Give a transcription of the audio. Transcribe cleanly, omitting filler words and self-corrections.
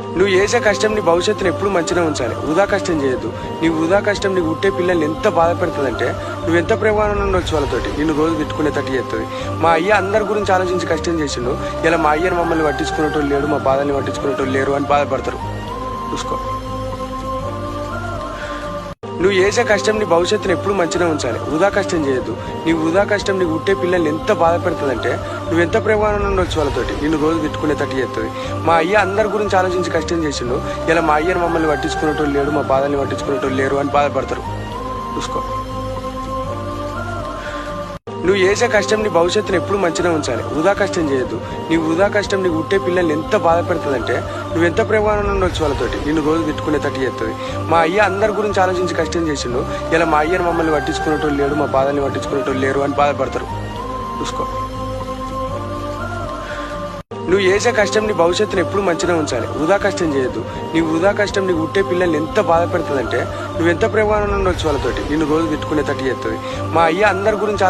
నువ్వు చేసే కష్టం నీ భవిష్యత్తును ఎప్పుడు మంచిగా ఉంచాలి. వృధా కష్టం చేయొద్దు. నీ వృధా కష్టం నీకు పుట్టే పిల్లల్ని ఎంత బాధపెడుతుందంటే నువ్వు ఎంత ప్రేమానంగా ఉండొచ్చు వాళ్ళతోటి. నిన్ను రోజు తిట్టుకునేటట్టు చేస్తుంది. మా అయ్య అందరి గురించి ఆలోచించి కష్టం చేసిండు. ఇలా మా అయ్యను మమ్మల్ని పట్టించుకునేటోళ్ళు లేడు, మా బాధల్ని పట్టించుకునేటోళ్ళు లేరు అని బాధపడతారు. చూసుకో. నువ్వు చేసే కష్టం నీ భవిష్యత్తును ఎప్పుడు మంచిగా ఉంచాలి. వృధా కష్టం చేయొద్దు. నీ వృధా కష్టం నీకు పుట్టే పిల్లల్ని ఎంత బాధపెడుతుందంటే నువ్వు ఎంత ప్రేమానంగా ఉండొచ్చు వాళ్ళతోటి. నిన్ను రోజు తిట్టుకునేటట్టు చేస్తుంది. మా అయ్య అందరి గురించి ఆలోచించి కష్టం చేసిండు. ఇలా మా అయ్యను మమ్మల్ని పట్టించుకునేటోళ్ళు లేడు, మా బాధల్ని పట్టించుకునేటోళ్ళు లేరు అని బాధపడతారు. చూసుకో. నువ్వు చేసే కష్టం నీ భవిష్యత్తును ఎప్పుడు మంచిగా ఉంచాలి. వృధా కష్టం చేయొద్దు. నీ వృధా కష్టం నీకు పుట్టే పిల్లల్ని ఎంత బాధపెడుతుందంటే నువ్వు ఎంత ప్రేమానంగా ఉండొచ్చు వాళ్ళతోటి. నిన్ను రోజు తిట్టుకునేటట్టు చేస్తుంది. మా అయ్య అందరి గురించి ఆలోచించి కష్టం చేసిండు. ఇలా మా అయ్యను మమ్మల్ని పట్టించుకునేటోళ్ళు లేడు, మా బాధల్ని పట్టించుకునేటోళ్ళు లేరు అని బాధపడతారు. చూసుకో. నువ్వు చేసే కష్టం నీ భవిష్యత్తును ఎప్పుడు మంచిగా ఉంచాలి. వృధా కష్టం చేయొద్దు. నీ వృధా కష్టం నీకు పుట్టే పిల్లల్ని ఎంత బాధపెడుతుందంటే నువ్వు ఎంత ప్రేమానంగా ఉండొచ్చు వాళ్ళతోటి. నిన్ను రోజు తిట్టుకునేటట్టు చేస్తుంది. మా అయ్య అందరి గురించి